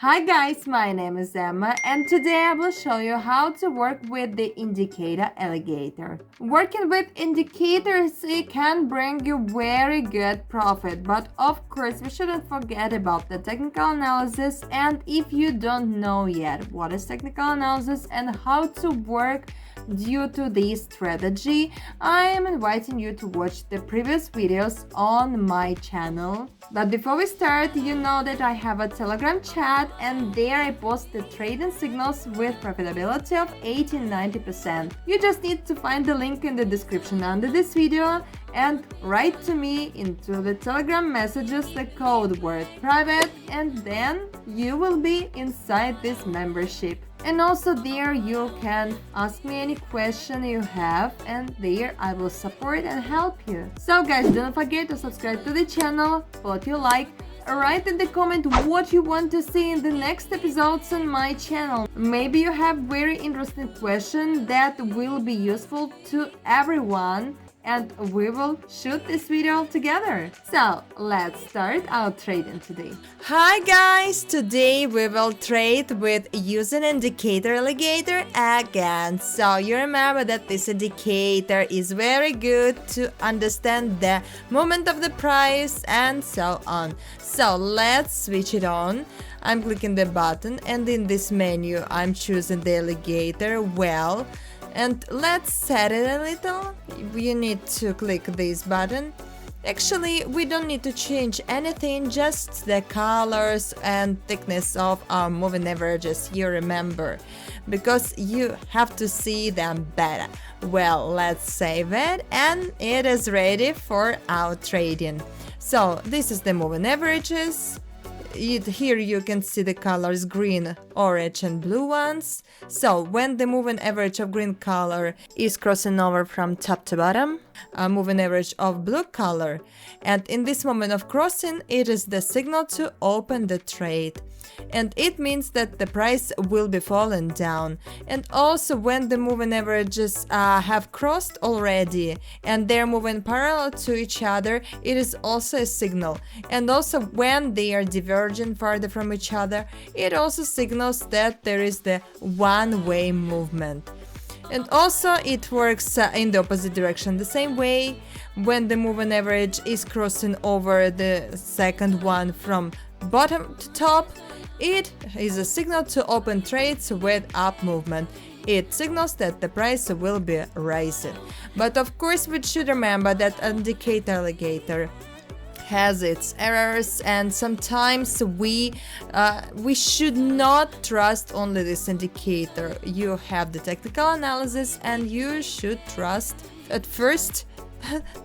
Hi guys, my name is Emma and today I will show you how to work with the indicator alligator. Working with indicators it can bring you very good profit, but of course we shouldn't forget about the technical analysis, and if you don't know yet what is technical analysis and how to work due to this strategy, I am inviting you to watch the previous videos on my channel. But before we start, you know that I have a Telegram chat and there I post the trading signals with profitability of 80-90%. You just need to find the link in the description under this video and write to me into the Telegram messages the code word private, and then you will be inside this membership. And also there you can ask me any question you have, and there I will support and help you. So guys, don't forget to subscribe to the channel, put your like, write in the comment what you want to see in the next episodes on my channel. Maybe you have very interesting question that will be useful to everyone, and we will shoot this video together. So let's start our trading today. Hi guys, today we will trade with using indicator alligator again. So you remember that this indicator is very good to understand the movement of the price and so on. So let's switch it on. I'm clicking the button and in this menu I'm choosing the alligator well. And let's set it a little. You need to click this button. Actually, we don't need to change anything, just the colors and thickness of our moving averages, you remember, because you have to see them better. Well, let's save it and it is ready for our trading. So this is the moving averages. Here you can see the colors green, orange and blue ones. So when the moving average of green color is crossing over from top to bottom, a moving average of blue color, and in this moment of crossing it is the signal to open the trade, and it means that the price will be falling down. And also when the moving averages have crossed already and they're moving parallel to each other, it is also a signal. And also when they are diverging farther from each other, it also signals that there is the one-way movement. And also it works in the opposite direction the same way. When the moving average is crossing over the second one from bottom to top, it is a signal to open trades with up movement. It signals that the price will be rising. But of course we should remember that indicator alligator has its errors, and sometimes we should not trust only this indicator. You have the technical analysis and you should trust at first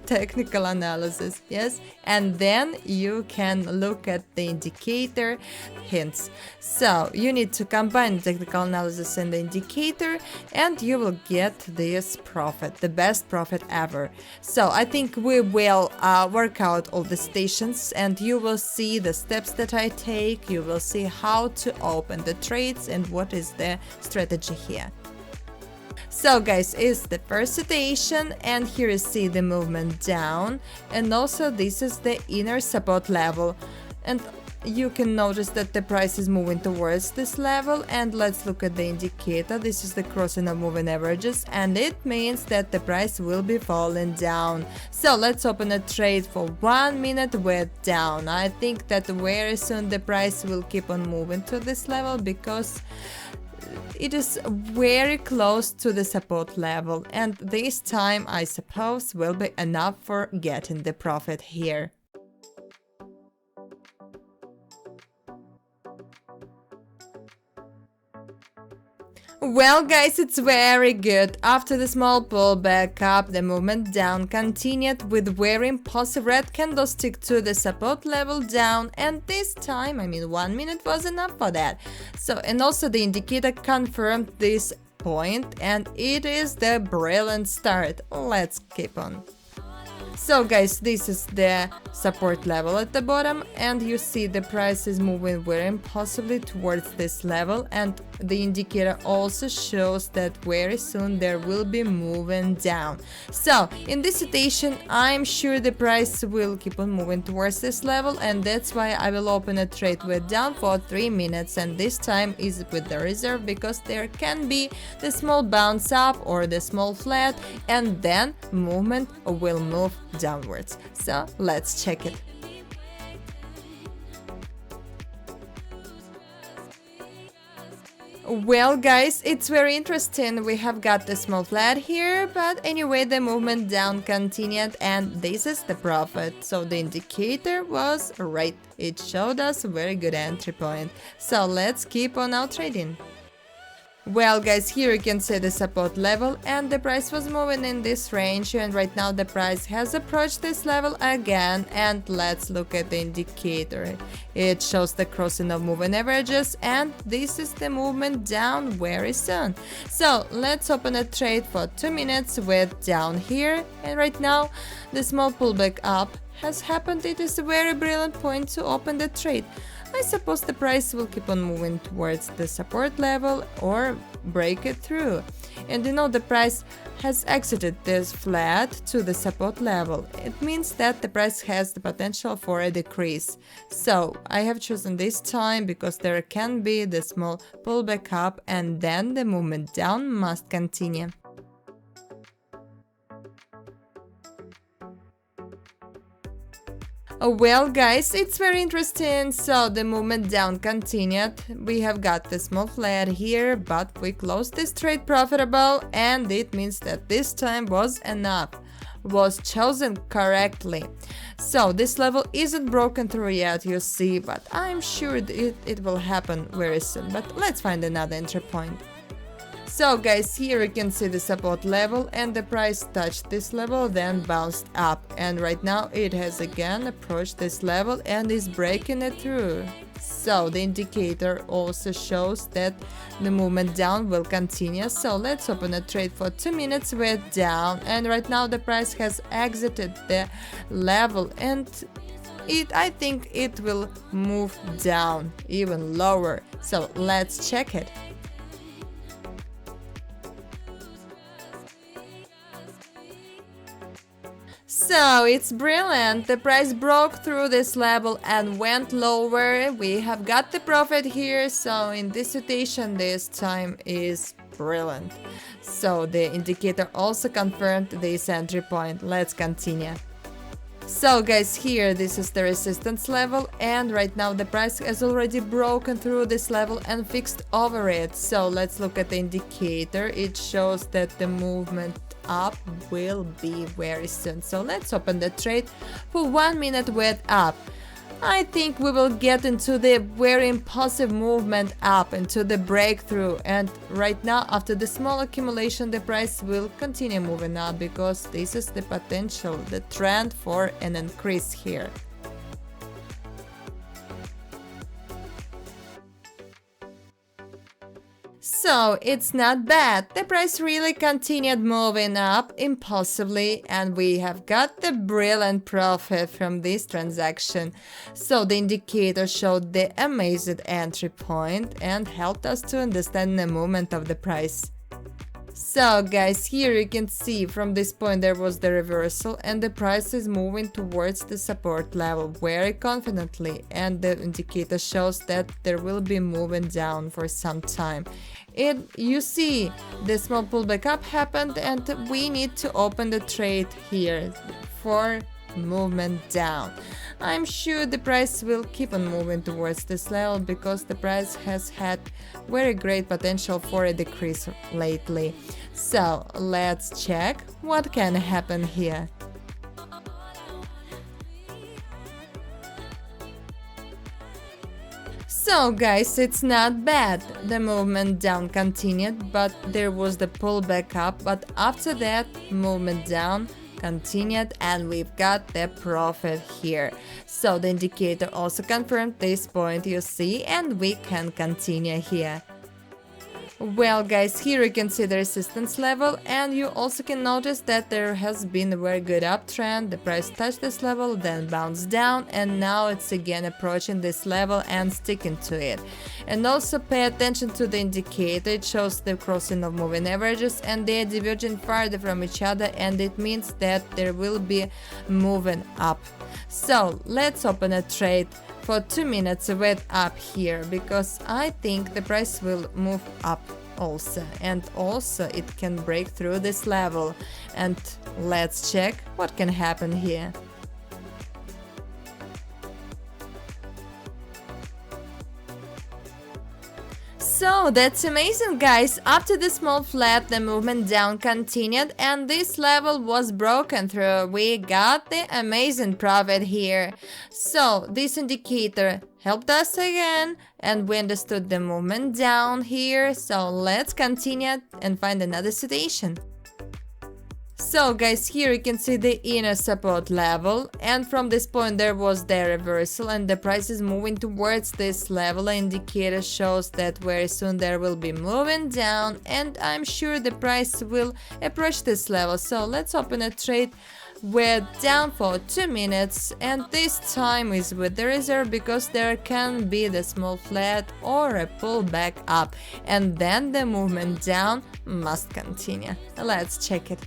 technical analysis, yes, and then you can look at the indicator hints. So you need to combine technical analysis and the indicator and you will get this profit, the best profit ever. So I think we will work out all the stations and you will see the steps that I take. You will see how to open the trades and what is the strategy here. So guys, it's the first station and here you see the movement down, and also this is the inner support level, and you can notice that the price is moving towards this level. And let's look at the indicator. This is the crossing of moving averages and it means that the price will be falling down. So let's open a trade for 1 minute with down. I think that very soon the price will keep on moving to this level because it is very close to the support level, and this time I suppose will be enough for getting the profit here. Well guys, it's very good. After the small pullback up, the movement down continued with very impulsive red candlestick to the support level down, and this time, 1 minute was enough for that. So, and also the indicator confirmed this point and it is the brilliant start. Let's keep on. So guys, this is the support level at the bottom, and you see the price is moving very impulsively towards this level, and the indicator also shows that very soon there will be moving down. So in this situation, I'm sure the price will keep on moving towards this level, and that's why I will open a trade with down for 3 minutes, and this time is with the reserve because there can be the small bounce up or the small flat, and then movement will move downwards. So let's check it. Well guys, it's very interesting. We have got the small flat here, but anyway the movement down continued, and this is the profit. So the indicator was right. It showed us a very good entry point. So let's keep on our trading. Well guys, here you can see the support level, and the price was moving in this range, and right now the price has approached this level again, and let's look at the indicator. It shows the crossing of moving averages, and this is the movement down very soon. So let's open a trade for 2 minutes with down here, and right now the small pullback up has happened. It is a very brilliant point to open the trade. I suppose the price will keep on moving towards the support level or break it through. And you know, the price has exited this flat to the support level. It means that the price has the potential for a decrease. So I have chosen this time because there can be the small pullback up, and then the movement down must continue. Well guys, it's very interesting. So the movement down continued. We have got the small flat here, but we closed this trade profitable, and it means that this time was enough, was chosen correctly. So this level isn't broken through yet, you see, but I'm sure it will happen very soon. But let's find another entry point. So guys, here you can see the support level, and the price touched this level, then bounced up, and right now it has again approached this level and is breaking it through. So the indicator also shows that the movement down will continue. So let's open a trade for 2 minutes with down, and right now the price has exited the level, and I think it will move down even lower. So let's check it. So it's brilliant. The price broke through this level and went lower. We have got the profit here. So in this situation, this time is brilliant. So the indicator also confirmed this entry point. Let's continue. So guys, here this is the resistance level, and right now the price has already broken through this level and fixed over it. So let's look at the indicator. It shows that the movement up will be very soon. So let's open the trade for 1 minute with up. I think we will get into the very impulsive movement up, into the breakthrough, and right now after the small accumulation the price will continue moving up because this is the potential, the trend for an increase here. So it's not bad. The price really continued moving up impulsively, and we have got the brilliant profit from this transaction. So the indicator showed the amazing entry point and helped us to understand the movement of the price. So guys, here you can see from this point there was the reversal, and the price is moving towards the support level very confidently, and the indicator shows that there will be moving down for some time. You see the small pullback up happened, and we need to open the trade here for movement down. I'm sure the price will keep on moving towards this level because the price has had very great potential for a decrease lately. So let's check what can happen here. So guys, it's not bad. The movement down continued, but there was the pullback up, but after that movement down continued, and we've got the profit here. So the indicator also confirmed this point, you see, and we can continue here. Well guys, here you can see the resistance level, and you also can notice that there has been a very good uptrend. The price touched this level, then bounced down, and now it's again approaching this level and sticking to it. And also pay attention to the indicator. It shows the crossing of moving averages, and they are diverging farther from each other, and it means that there will be moving up. So let's open a trade for 2 minutes with up here, because I think the price will move up also, and also it can break through this level. And let's check what can happen here. So that's amazing guys, after the small flat the movement down continued and this level was broken through. We got the amazing profit here. So this indicator helped us again and we understood the movement down here. So let's continue and find another situation. So guys, here you can see the inner support level, and from this point there was the reversal and the price is moving towards this level. The indicator shows that very soon there will be moving down, and I'm sure the price will approach this level. So let's open a trade. We're down for 2 minutes, and this time is with the reserve because there can be the small flat or a pullback up, and then the movement down must continue. Let's check it.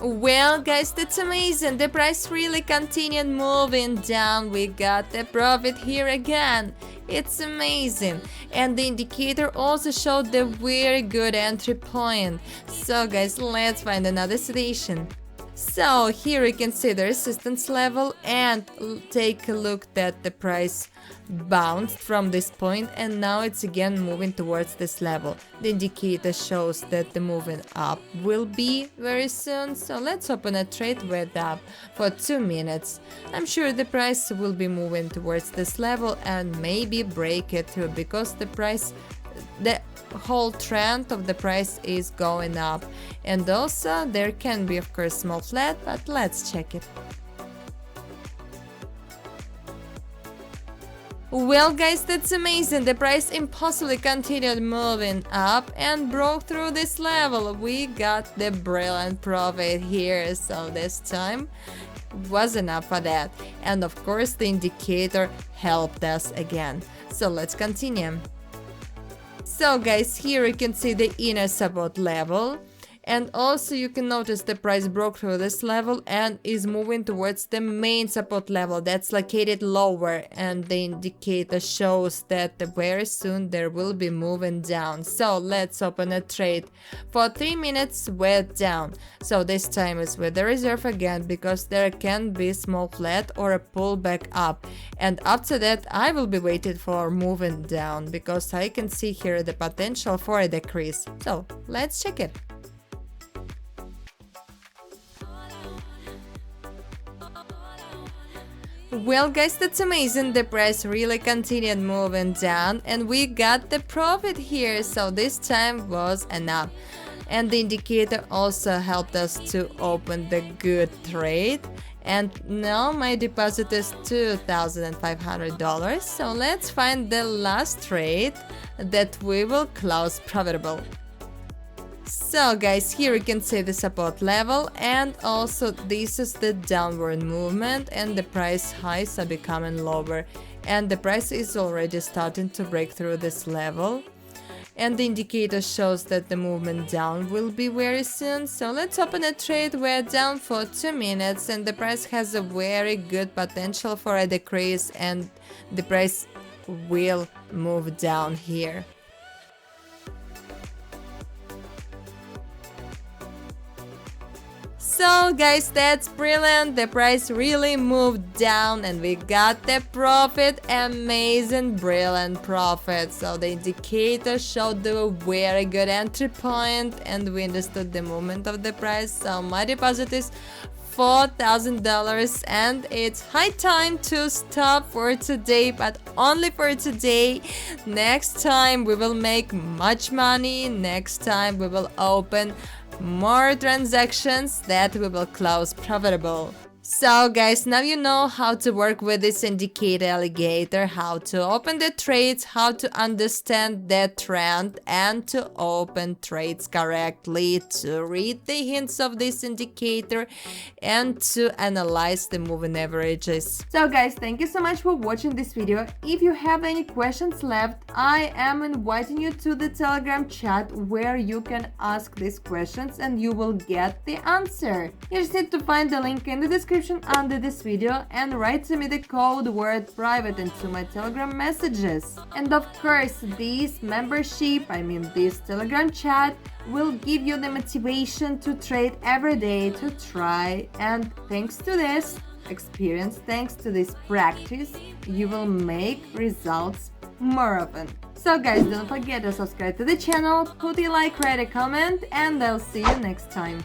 Well guys, that's amazing, the price really continued moving down. We got the profit here again. It's amazing, and the indicator also showed the very good entry point. So guys, let's find another situation. So here you can see the resistance level, and take a look that the price bounced from this point and now it's again moving towards this level. The indicator shows that the moving up will be very soon. So let's open a trade with up for 2 minutes. I'm sure the price will be moving towards this level and maybe break it through, because the whole trend of the price is going up. And also there can be of course small flat, but let's check it. Well guys, that's amazing, the price impossibly continued moving up and broke through this level. We got the brilliant profit here, so this time was enough for that. And of course the indicator helped us again. So let's continue. So guys, here you can see the inner support level, and also you can notice the price broke through this level and is moving towards the main support level that's located lower, and the indicator shows that very soon there will be moving down. So let's open a trade for 3 minutes with down. So this time is with the reserve again, because there can be small flat or a pullback up, and after that I will be waiting for moving down, because I can see here the potential for a decrease. So let's check it. Well guys, that's amazing, the price really continued moving down and we got the profit here. So this time was enough, and the indicator also helped us to open the good trade. And now my deposit is $2,500. So let's find the last trade that we will close profitable. So guys, here you can see the support level, and also this is the downward movement, and the price highs are becoming lower, and the price is already starting to break through this level, and the indicator shows that the movement down will be very soon. So let's open a trade. We're down for 2 minutes and the price has a very good potential for a decrease, and the price will move down here. So guys, that's brilliant, the price really moved down and we got the profit, amazing, brilliant profit. So the indicator showed the very good entry point and we understood the movement of the price. So my deposit is $4,000 and it's high time to stop for today, but only for today. Next time we will make much money, next time we will open more transactions that we will close profitable. So guys, now you know how to work with this indicator alligator, how to open the trades, how to understand the trend and to open trades correctly, to read the hints of this indicator and to analyze the moving averages. So guys, thank you so much for watching this video. If you have any questions left, I am inviting you to the Telegram chat where you can ask these questions and you will get the answer. You just need to find the link in the description under this video and write to me the code word private into my Telegram messages. And of course, this Telegram chat will give you the motivation to trade every day, to try, and thanks to this experience, thanks to this practice, you will make results more often. So guys, don't forget to subscribe to the channel, put a like, write a comment, and I'll see you next time.